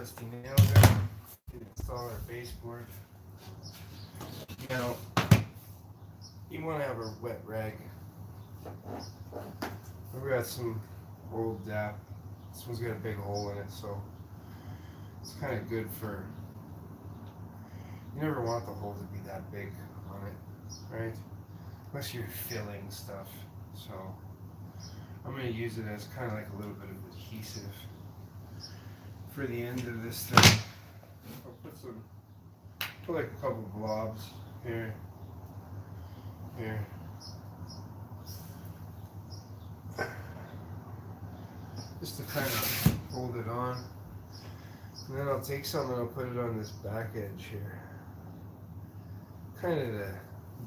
trusty nail gun. We can install our baseboard. Now, you want to have a wet rag. We got some old DAP. This one's got a big hole in it, so it's kind of good for. You never want the hole to be that big on it, right? Unless you're filling stuff. So I'm going to use it as kind of like a little bit of adhesive for the end of this thing. I'll put like a couple blobs here, just to kind of hold it on. And then I'll take some and I'll put it on this back edge here, kind of to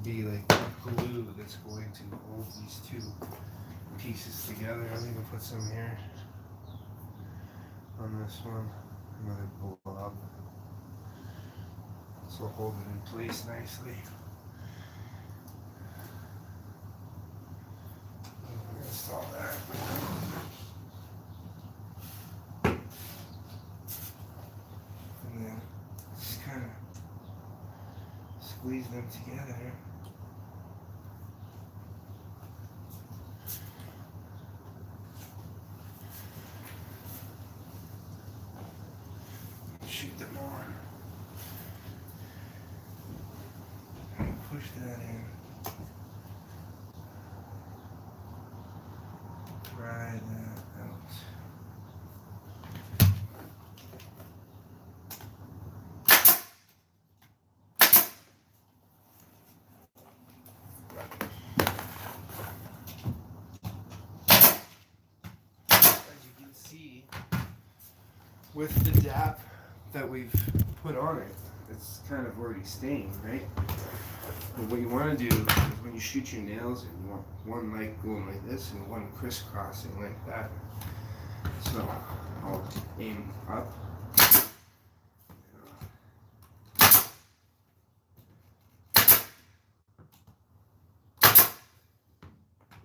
be like glue that's going to hold these two pieces together. I'll even put some here on this one, another blob. This will hold it in place nicely. Install that. And then just kind of squeeze them together. Shoot them on. And push that in. Pry that out. As you can see, with the DAP that we've put on it, it's kind of already stained, right? But what you want to do is when you shoot your nails in, you want one light going like this and one crisscrossing like that. So I'll aim up.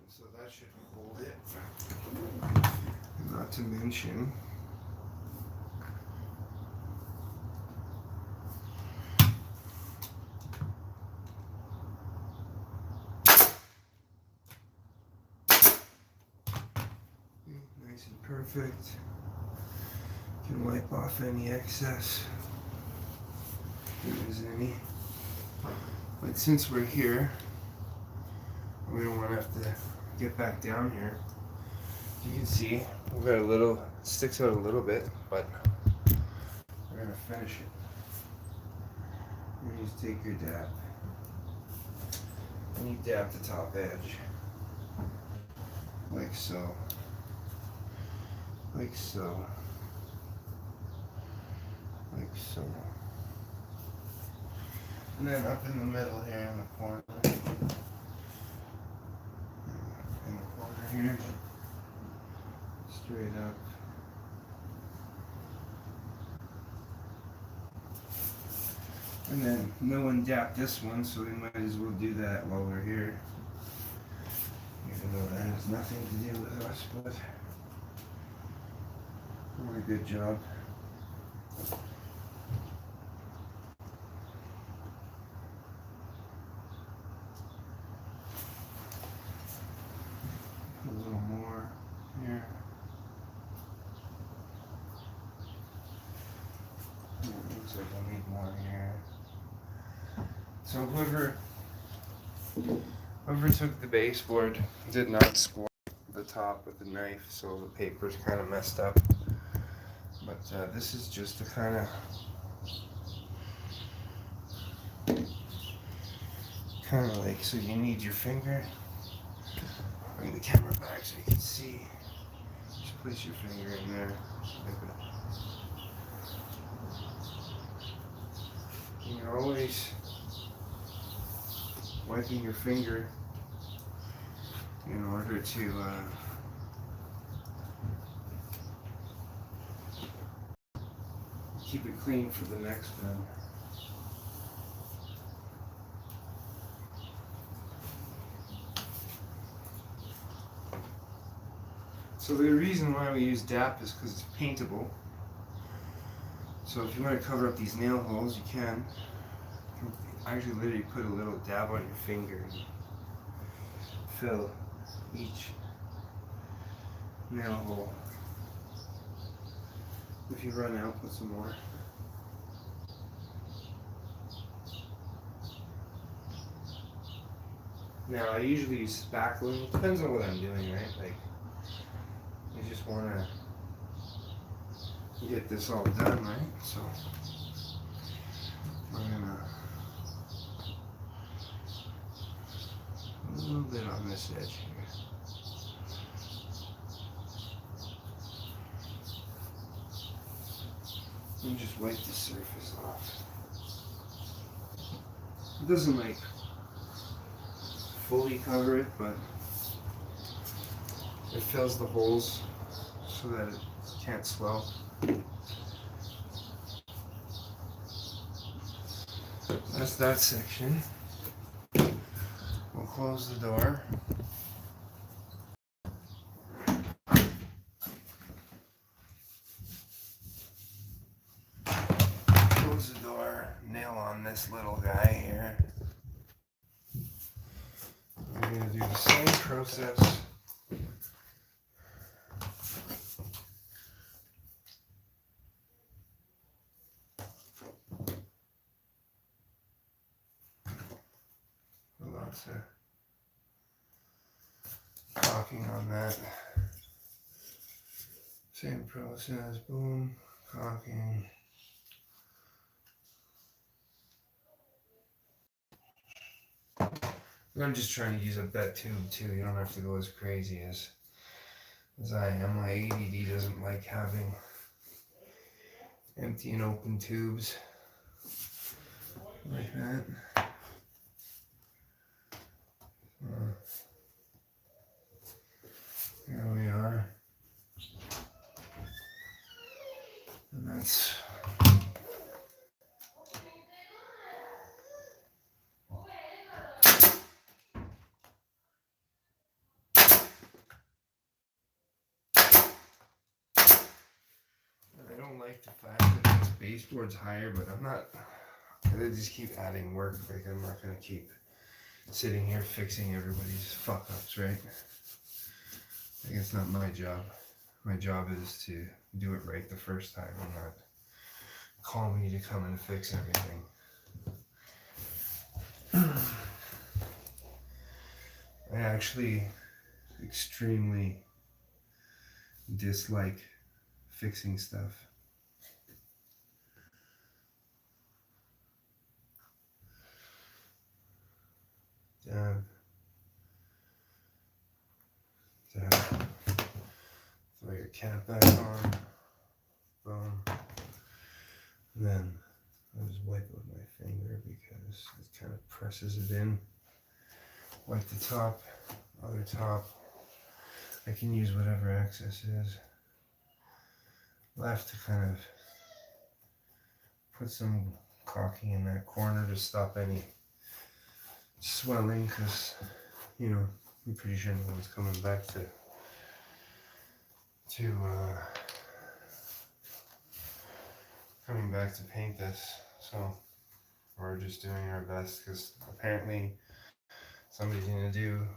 So that should hold it. Not to mention, nice and perfect. Can wipe off any excess, if there's any. But since we're here, we don't want to have to get back down here. You can see we've got a little, it sticks out a little bit, but we're gonna finish it. You just take your DAP and you dab the top edge, like so, like so, like so, and then up in the middle here in the corner, here, straight up. And then no one dapped this one, so we might as well do that while we're here. Even though that has nothing to do with us, but what a good job. A little more here. It looks like I need more here. So whoever took the baseboard did not score the top with the knife, so the paper's kind of messed up. But this is just to kind of like, so you need your finger. Bring the camera back so you can see. Just place your finger in there. And you're always wiping your finger in order to keep it clean for the next one. So the reason why we use DAP is because it's paintable. So if you want to cover up these nail holes, you can. Actually literally put a little dab on your finger and fill each nail hole. If you run out, put some more. Now I usually use spackling. Depends on what I'm doing, right? Like I just want to get this all done, right? So I'm gonna a little bit on this edge here. And just wipe the surface off. It doesn't like fully cover it, but it fills the holes so that it can't swell. That's that section. We'll close the door. Close the door, nail on this little guy here. We're going to do the same process. Lots of caulking on that. Same process, boom, caulking. I'm just trying to use up that tube too. You don't have to go as crazy as I am. My ADD doesn't like having empty and open tubes like that. Here we are. And that's I don't like the fact that this baseboard's higher, but I'm not gonna just keep adding work. Like I'm not gonna keep sitting here fixing everybody's fuck ups, right? Like it's not my job. My job is to do it right the first time and not call me to come and fix everything. I actually extremely dislike fixing stuff. Dab. Dab. Throw your cap back on. Boom. And then I just wipe it with my finger because it kind of presses it in. Wipe the top, other top. I can use whatever excess is left to kind of put some caulking in that corner to stop any swelling, because you know I'm pretty sure no one's coming back to paint this, so we're just doing our best because apparently somebody's gonna do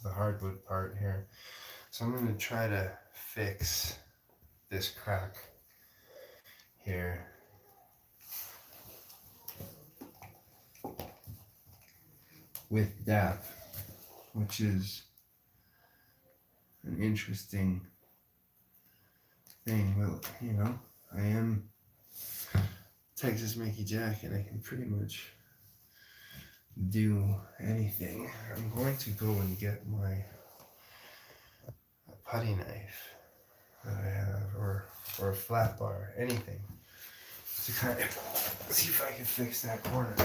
the hardwood part here. So I'm gonna try to fix this crack here. With DAP, which is an interesting thing. Well, you know, I am Texas Mickey Jack and I can pretty much do anything. I'm going to go and get my putty knife that I have, or a flat bar, anything, to kind of see if I can fix that corner.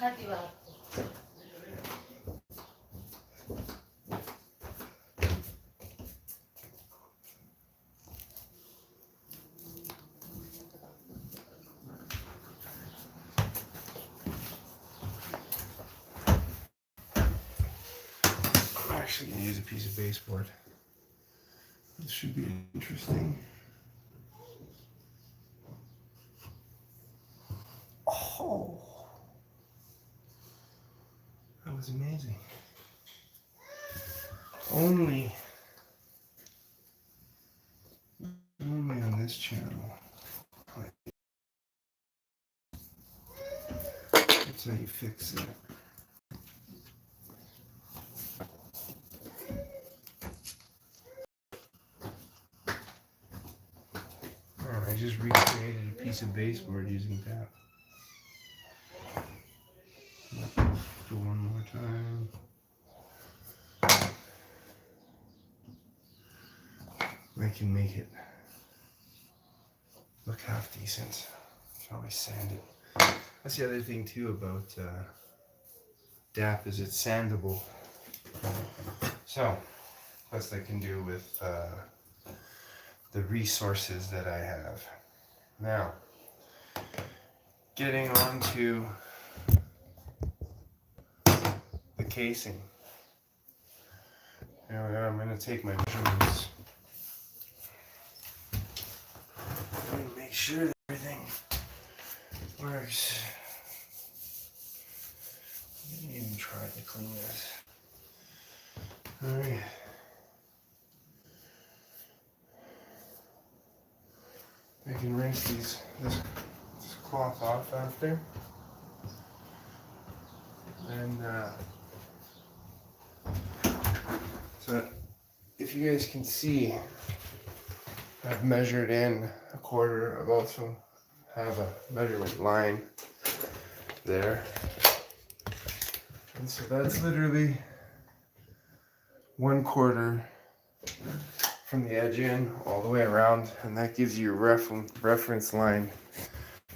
I'm actually going to use a piece of baseboard. This should be interesting. Oh, that was amazing. Only on this channel. That's how you fix it. I just recreated a piece of baseboard using that. Do one more time. I can make it look half decent. Can always sand it. That's the other thing too about DAP is it's sandable. So, best I can do with the resources that I have. Now, getting on to the casing. There we are. I'm going to take my measurements. I'm going to make sure that everything works. I didn't even try to clean this. Alright. I can rinse this cloth off after. And so if you guys can see, I've measured in a quarter. I've also have a measurement line there. And so that's literally 1/4 from the edge in all the way around, and that gives you a reference line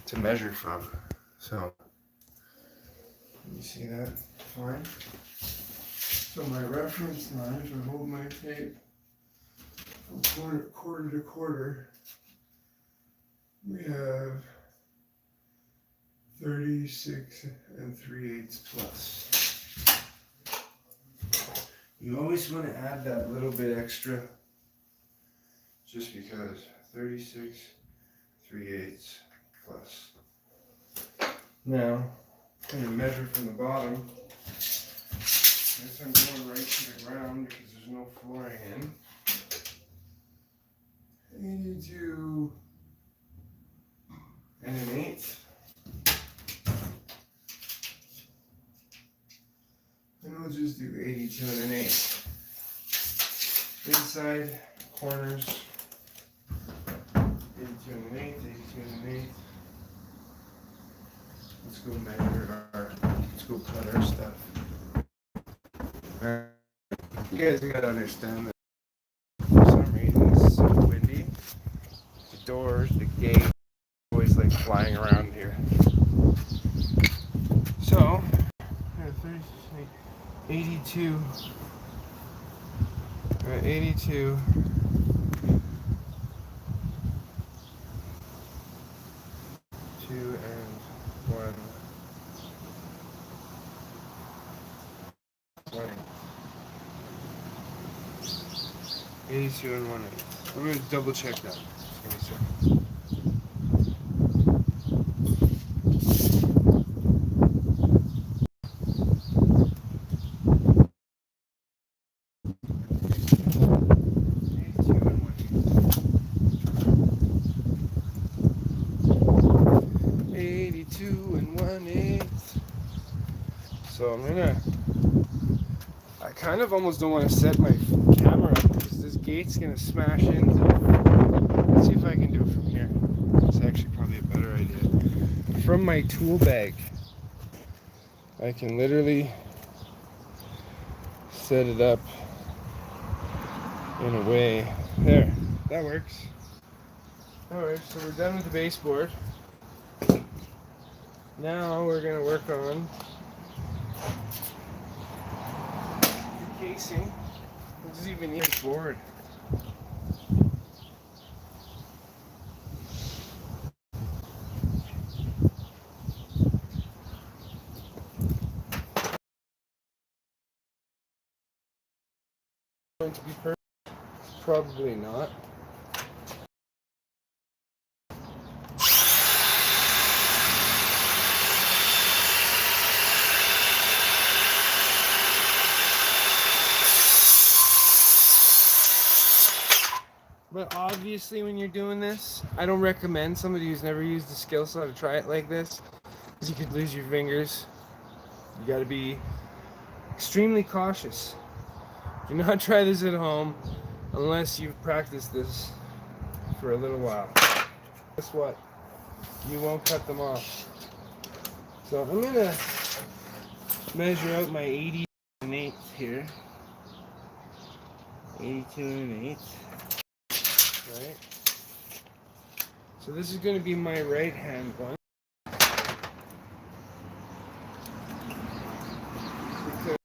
to measure from. So you see that fine? So my reference line, if I hold my tape from quarter to quarter, we have 36 3/8 plus. You always want to add that little bit extra, just because 36 3/8 plus. Now, I'm going to measure from the bottom. I guess I'm going right to the ground because there's no flooring in. 82 1/8. And we'll just do 82 1/8. Inside corners, 82 1/8, 82 1/8. Let's go measure let's go cut our stuff. You guys gotta understand that for some reason it's so windy. The doors, the gate, always like flying around here. So, 82. 82. Two and one. 82 and 1/8. I'm gonna double check that. Give me a second. 82 and 1/8. So I kind of almost don't want to set my camera up because this gate's gonna smash into. Let's see if I can do it from here. It's actually probably a better idea. From my tool bag, I can literally set it up in a way. There, that works. Alright, so we're done with the baseboard. Now we're going to work on The casing. This is even easy board. Going to be perfect? Probably not. But obviously when you're doing this, I don't recommend somebody who's never used the skill saw to try it like this, because you could lose your fingers. You gotta be extremely cautious. Do not try this at home unless you've practiced this for a little while. Guess what? You won't cut them off. So I'm gonna measure out my 82 1/8 here. 82 1/8. Right. So this is going to be my right hand one. Because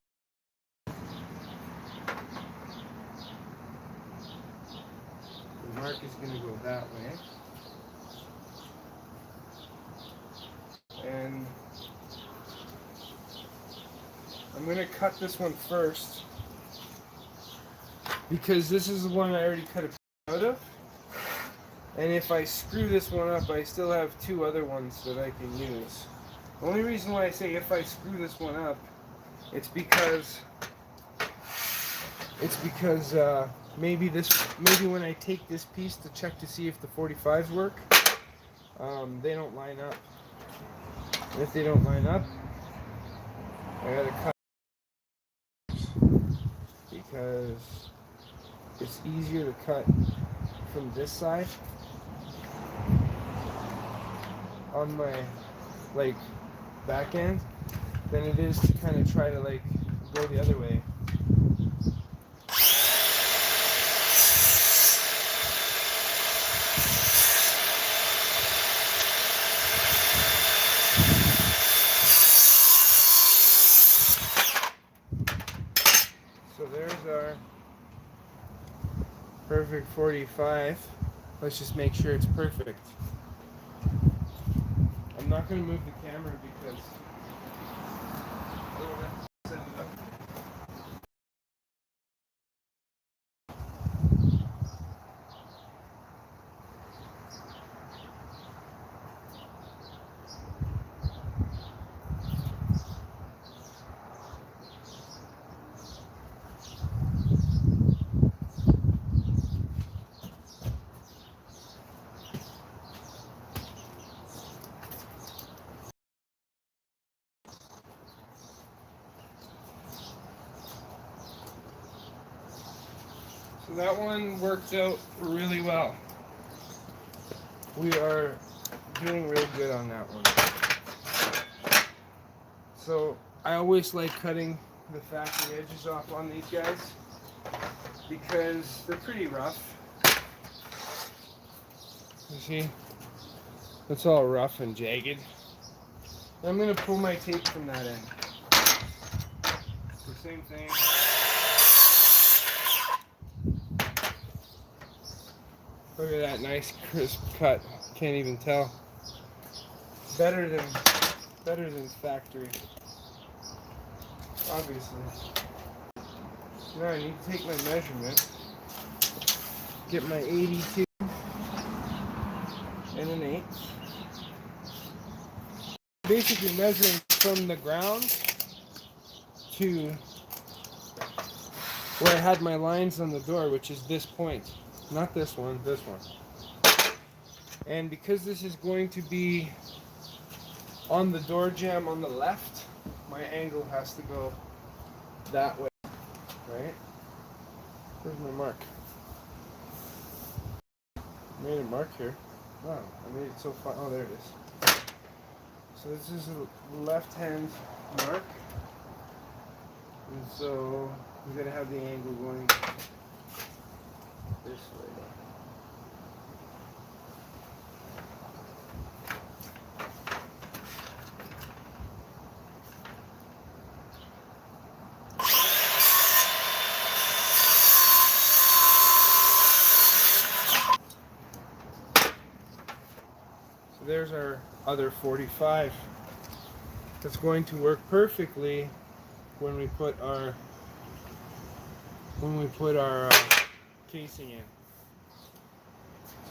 the mark is going to go that way. And I'm going to cut this one first, because this is the one I already cut a out of. And if I screw this one up, I still have two other ones that I can use. The only reason why I say if I screw this one up, it's because maybe when I take this piece to check to see if the 45s work, they don't line up. And if they don't line up, I gotta cut, because it's easier to cut from this side on my back end than it is to kind of try to go the other way. So there's our perfect 45. Let's just make sure it's perfect. I'm not going to move the camera because I don't have to set it up. So that one worked out really well. We are doing real good on that one. So I always like cutting the factory edges off on these guys because they're pretty rough. You see? It's all rough and jagged. I'm going to pull my tape from that end. The same thing. Look at that nice crisp cut. Can't even tell. Better than factory. Obviously. Now I need to take my measurement. Get my 82 1/8. Basically measuring from the ground to where I had my lines on the door, which is this point. Not this one, this one. And because this is going to be on the door jamb on the left, my angle has to go that way, right? Where's my mark? I made a mark here. Wow, I made it so far. Oh, there it is. So this is a left hand mark. And so I'm going to have the angle going this way. there's our other 45. That's going to work perfectly when we put our casing in.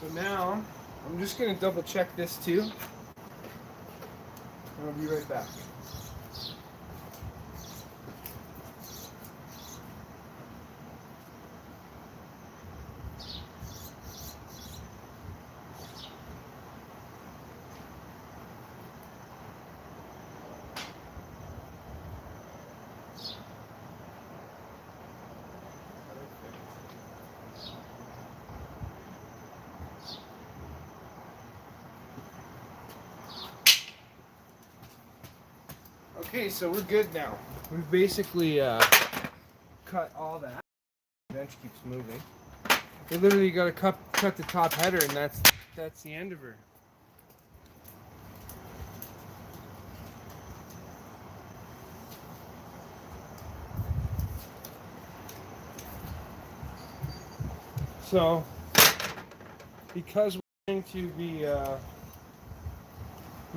So now I'm just going to double check this too, and I'll be right back. Okay, so we're good now. We've basically cut all that. The bench keeps moving. We literally got to cut the top header, and that's the end of her. So, because we're going to be, I'm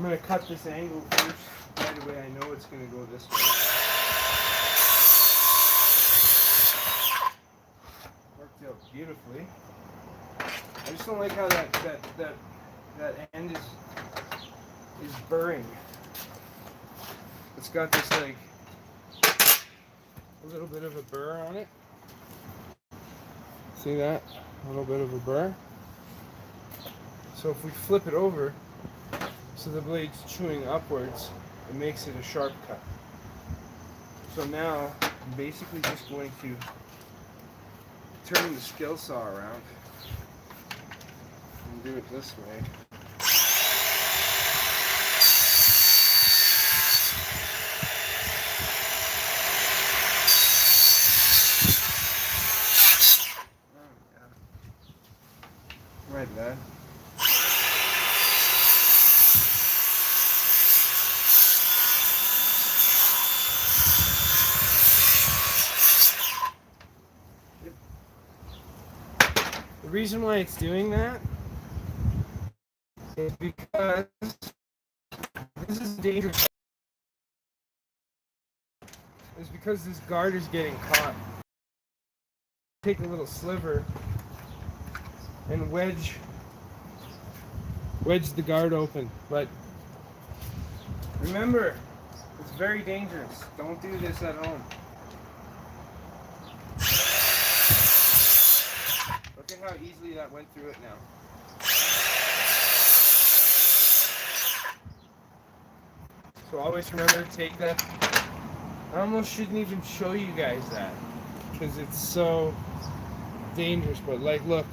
going to cut this angle first. Right away, I know it's going to go this way. Worked out beautifully. I just don't like how that end is burring. It's got this like a little bit of a burr on it. See that? A little bit of a burr. So if we flip it over, so the blade's chewing upwards, it makes it a sharp cut. So now I'm basically just going to turn the skill saw around and do it this way. Right there. The reason why it's doing that is because this is dangerous. It's because this guard is getting caught. Take a little sliver and wedge the guard open. But remember, it's very dangerous. Don't do this at home. Look at how easily that went through it now. So always remember, take that. I almost shouldn't even show you guys that because it's so dangerous. But like, look,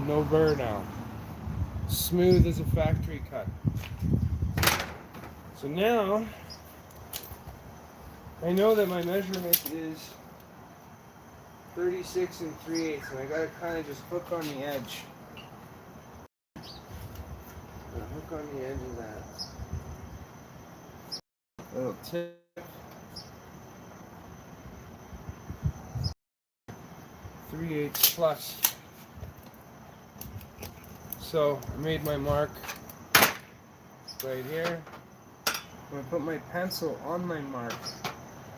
no burr now. Smooth as a factory cut. So now I know that my measurement is 36 3/8, and I gotta kind of just hook on the edge. Hook on the edge of that. Little tip. 3/8 plus. So I made my mark right here. I'm going to put my pencil on my mark.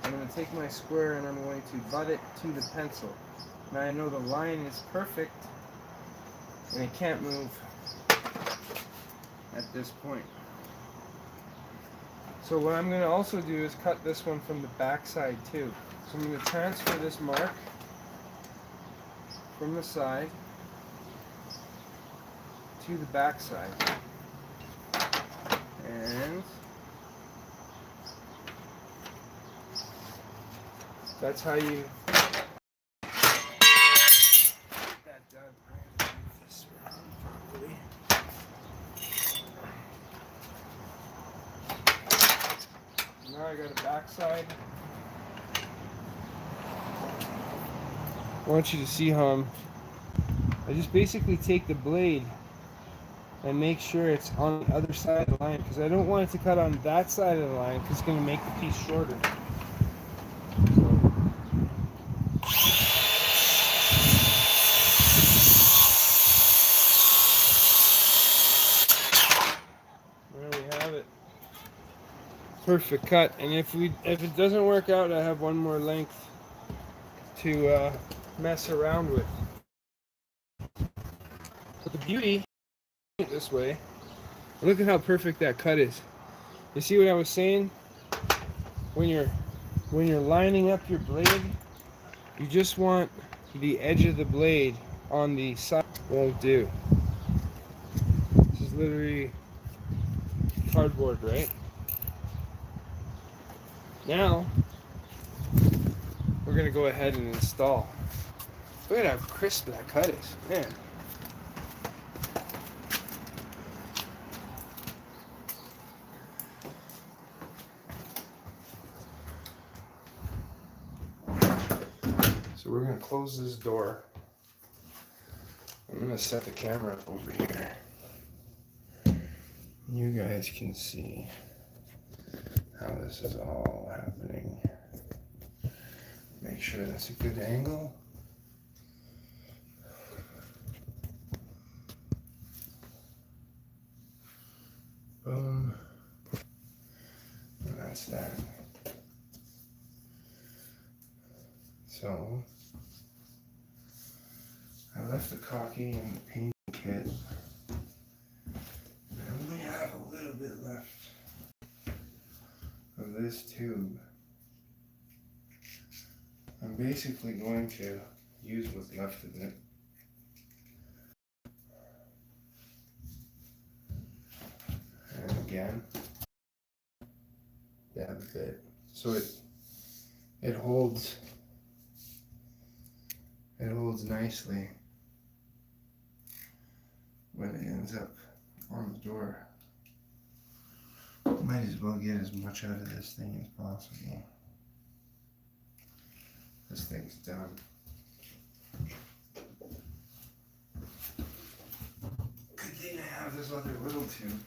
I'm going to take my square and I'm going to butt it to the pencil. Now I know the line is perfect and it can't move at this point. So what I'm going to also do is cut this one from the back side too. So I'm going to transfer this mark from the side to the back side. And that's how you get that done. I'm going to move this around properly. Now I got a back side. I want you to see how I just basically take the blade and make sure it's on the other side of the line, because I don't want it to cut on that side of the line because it's going to make the piece shorter. have it. Perfect cut. And if it doesn't work out, I have one more length to mess around with. But the beauty this way, look at how perfect that cut is. You see what I was saying? When you're lining up your blade, you just want the edge of the blade on the side. Won't do. This is literally cardboard, right? Now we're gonna go ahead and install. Look at how crisp that cut is, man. So we're gonna close this door. I'm gonna set the camera up over here. You guys can see how this is all happening. Make sure that's a good angle. Boom. And that's that. So I left the caulking in the paint kit. I only have a little bit left of this tube. I'm basically going to use what's left of it. And again, dab a bit. So it holds nicely when it ends up on the door. Might as well get as much out of this thing as possible. This thing's done. Good thing I have this other little tube.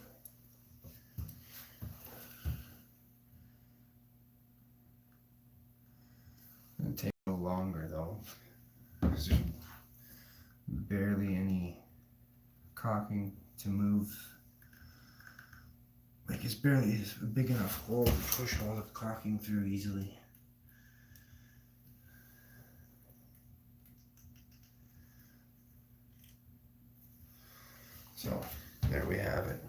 It'll take a little longer though, because there's barely any caulking to move. Like it's barely a big enough hole to push all the caulking through easily. So there we have it.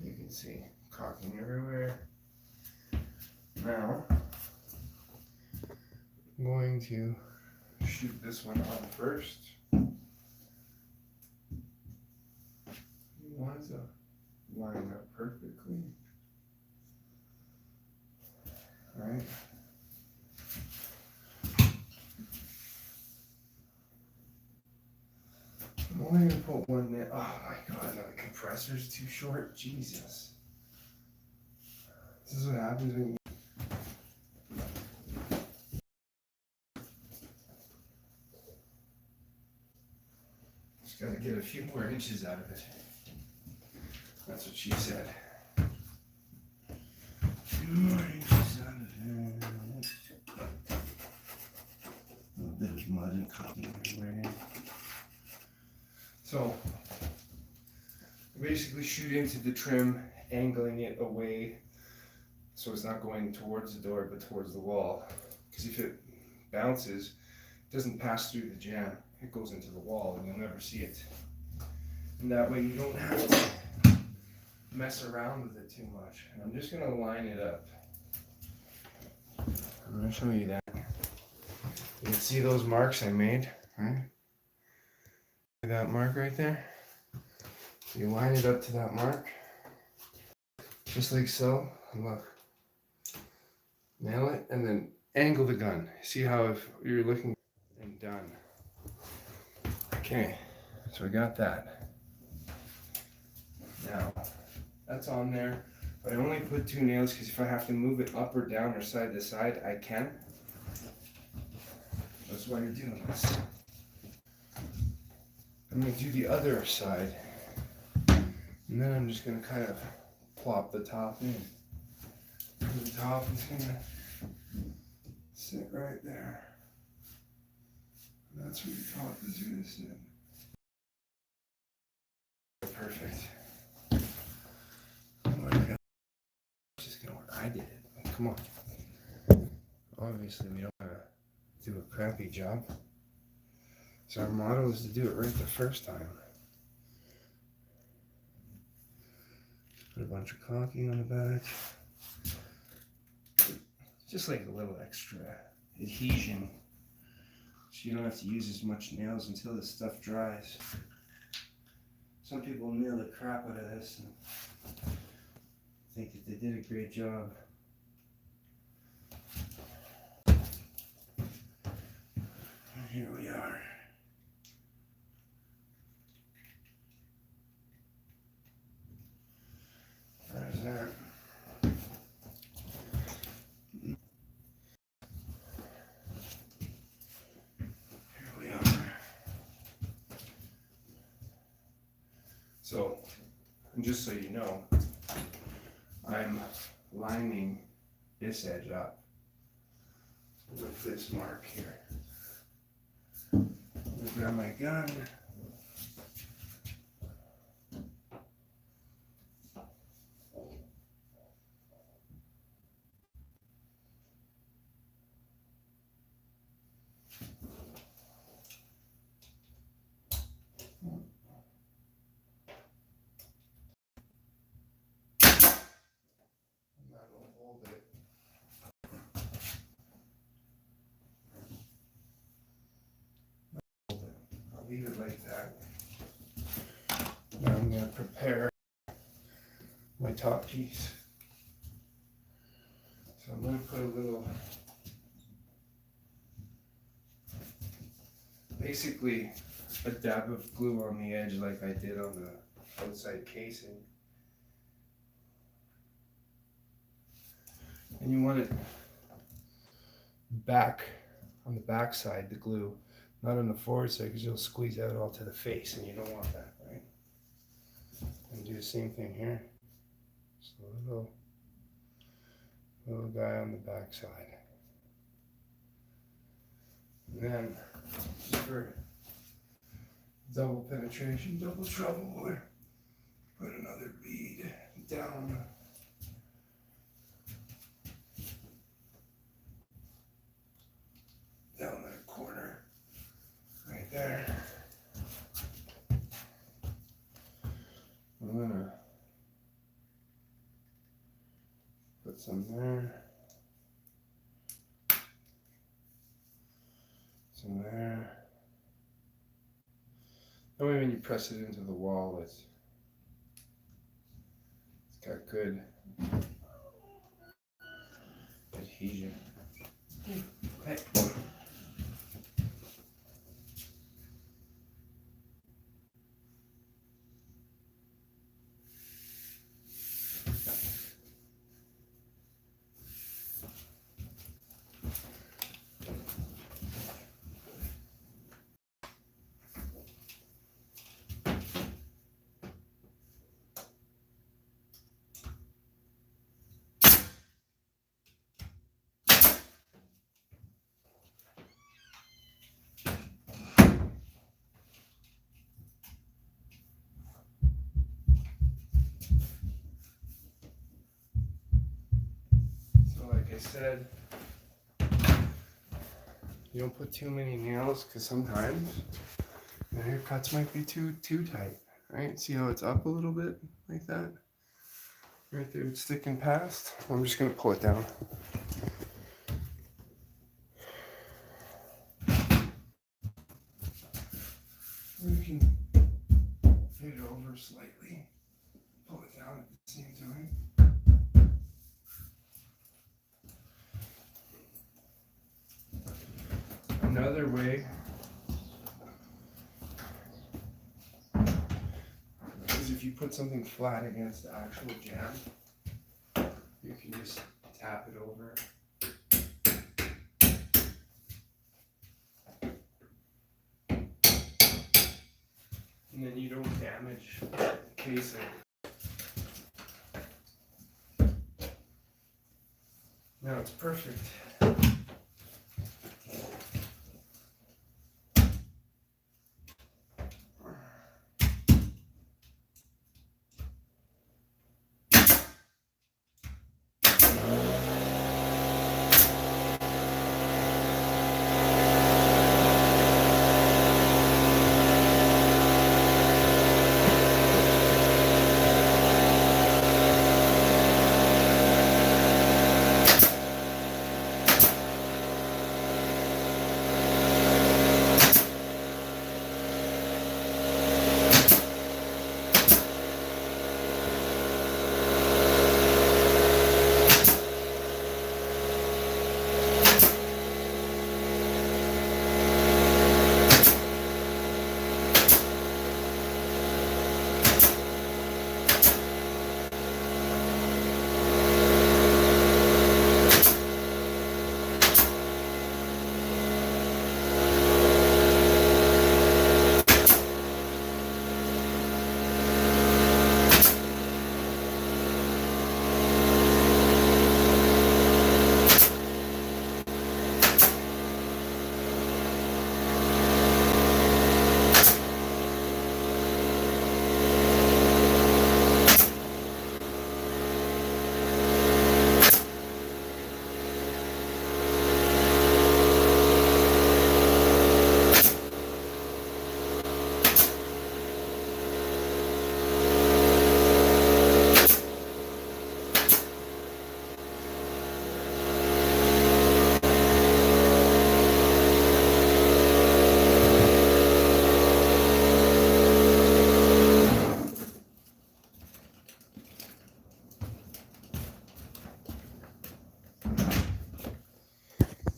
You can see caulking everywhere. Now I'm going to shoot this one on first. You want to line up perfectly. All right. I'm only gonna put one there. Oh my god, no, the compressor's too short. Jesus. This is what happens when you just gotta get a few more inches out of it. That's what she said. A few more inches out of it. A little bit of mud and cotton everywhere. So, basically shoot into the trim, angling it away so it's not going towards the door but towards the wall. Because if it bounces, it doesn't pass through the jamb, it goes into the wall and you'll never see it. And that way you don't have to mess around with it too much. And I'm just going to line it up. I'm going to show you that. You can see those marks I made, right? That mark right there. You line it up to that mark, just like so. And look, nail it, and then angle the gun. See how if you're looking and done. Okay, so we got that. Now that's on there, but I only put 2 nails because if I have to move it up or down or side to side, I can. That's why you're doing this. I'm going to do the other side, and then I'm just going to kind of plop the top in. The top is going to sit right there. And that's where the top is going to sit. Perfect. come on. Obviously, we don't want to do a crappy job. So our motto is to do it right the first time. Put a bunch of caulking on the back. Just like a little extra adhesion. So you don't have to use as much nails until this stuff dries. Some people nail the crap out of this and think that they did a great job. And here we are. There's that. Here we are. So, and just so you know, I'm lining this edge up with this mark here. I'll grab my gun. That'll hold it. I'll leave it like that. Now I'm going to prepare my top piece. So I'm going to put a little, basically a dab of glue on the edge like I did on the outside casing. And you want it back on the back side, the glue, not on the forward side, because you'll squeeze out all to the face and you don't want that, right? And do the same thing here. Just a little guy on the back side. And then, just for double penetration, double trouble, we'll put another bead down. Down that corner, right there. I'm gonna put some there, some there. That way when you press it into the wall, it's got good adhesion. Hey. Like I said, you don't put too many nails because sometimes the haircuts might be too tight, right? See how it's up a little bit like that? Right there, it's sticking past. I'm just gonna pull it down. We can hit it over slightly, pull it down at the same time. Another way is if you put something flat against the actual jam, you can just tap it over. And then you don't damage the casing. Now it's perfect.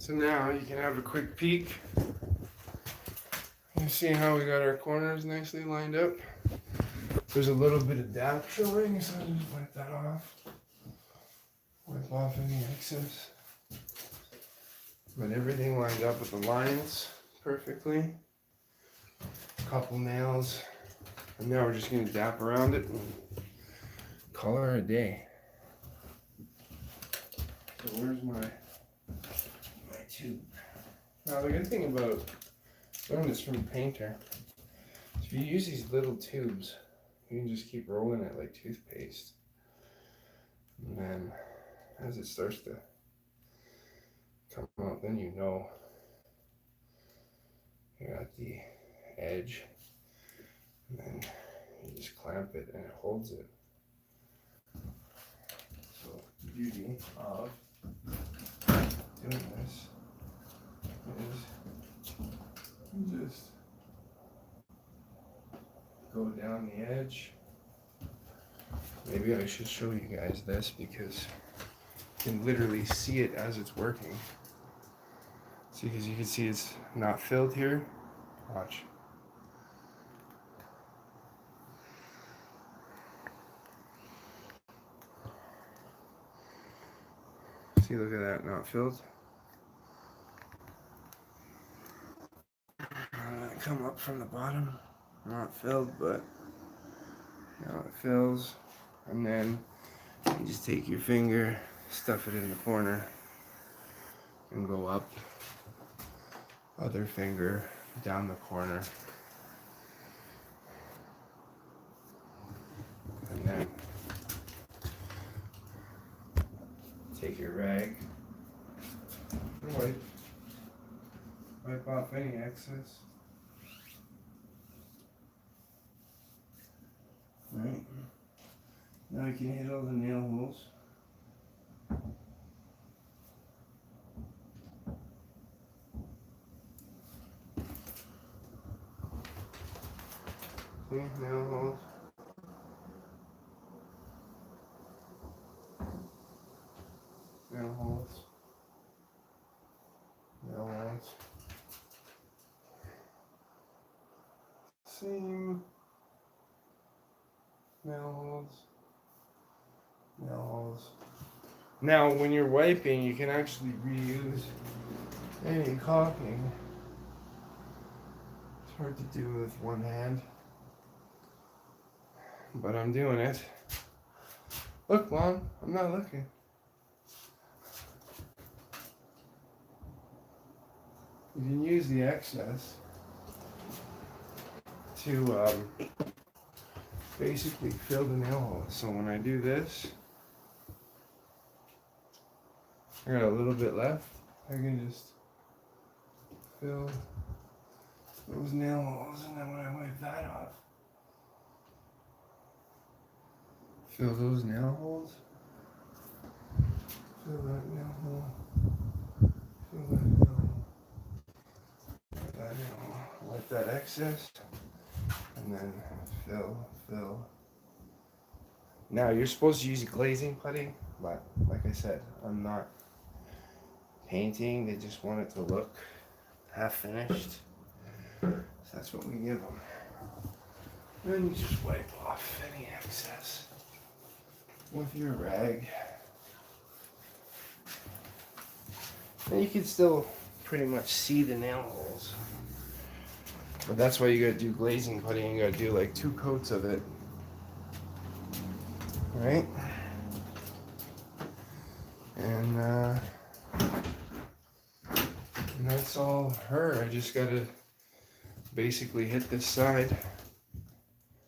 So now you can have a quick peek. You see how we got our corners nicely lined up? There's a little bit of dap showing, so I'll just wipe that off. Wipe off any excess. But everything lined up with the lines perfectly. Couple nails. And now we're just gonna dap around it and call her a day. So where's my tube? Now the good thing about learning this from a painter, if you use these little tubes, you can just keep rolling it like toothpaste. And then as it starts to come out, then you know you got the edge. And then you just clamp it and it holds it. So the beauty of doing this is you just go down the edge. Maybe I should show you guys this because you can literally see it as it's working. See, because you can see it's not filled here. Watch. See, look at that, not filled. Come up from the bottom, not filled, but now it fills. And then you just take your finger, stuff it in the corner, and go up. Other finger down the corner. And then take your rag and wipe off any excess. Right. Now you can hit all the nail holes. See, nail holes. Nail holes. Nail holes. Same. Nail holes. Nail holes. Now, when you're wiping, you can actually reuse any caulking. It's hard to do with one hand, but I'm doing it. Look, Mom, I'm not looking. You can use the excess to basically fill the nail hole. So when I do this, I got a little bit left. I can just fill those nail holes, and then when I wipe that off, fill those nail holes, fill that nail hole, fill that nail hole, fill that nail hole, wipe that excess, and then fill. Now you're supposed to use glazing putty, but like I said, I'm not painting. They just want it to look half finished. So that's what we give them. Then you just wipe off any excess with your rag. And you can still pretty much see the nail holes. But that's why you gotta do glazing putty, and you gotta do like 2 coats of it. Right? And that's all her. I just gotta basically hit this side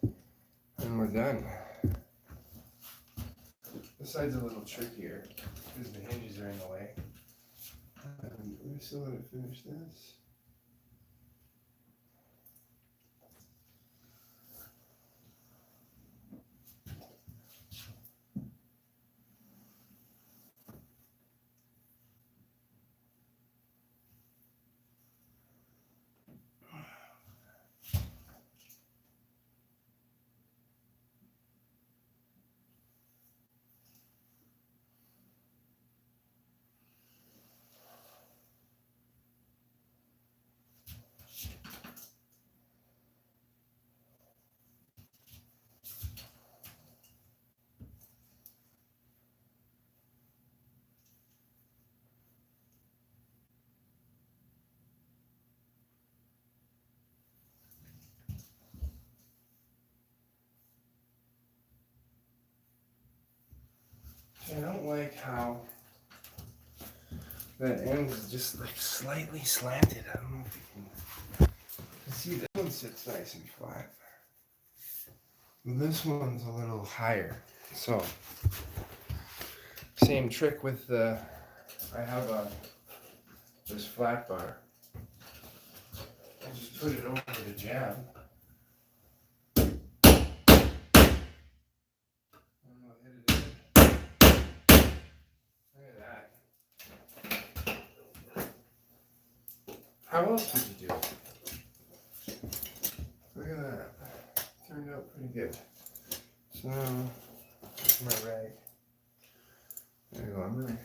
and we're done. This side's a little trickier because the hinges are in the way. We still gotta finish this. like how that end is just like slightly slanted. I don't know if you can see this one sits nice and flat. This one's a little higher. So same trick with the, I have this flat bar. I just put it over the jam. How else would you do it? Look at that. Turned out pretty good. So now, that's my rag. There you go. I'm gonna.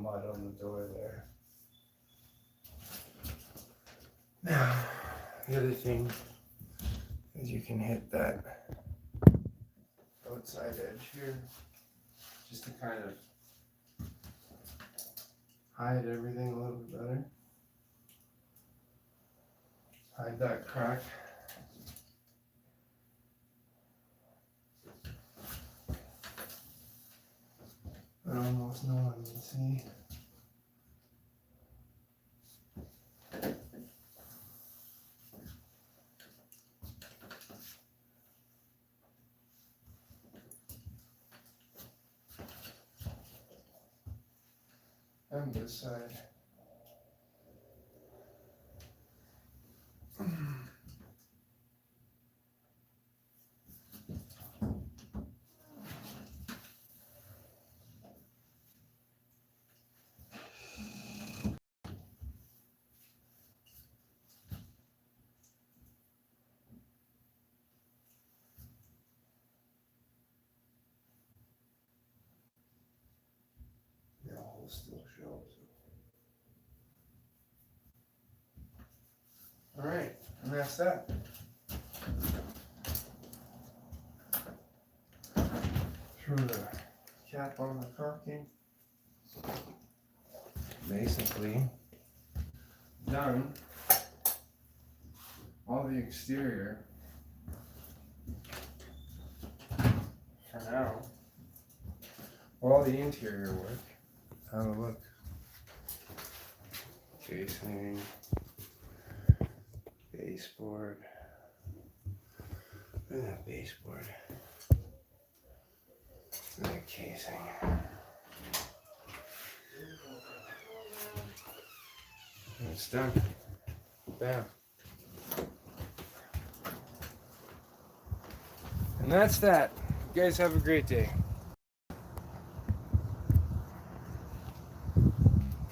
Mud on the door there. Now, the other thing is you can hit that outside edge here just to kind of hide everything a little bit better. Hide that crack. But almost no one can see. And this side. The hole still shows. All right, and that's that. Throw the cap on the caulking. Basically done. All the exterior for now. All the interior work. Have a look. Casing, baseboard. Look at that baseboard. Look at that casing. And it's done. Bam. And that's that. You guys have a great day.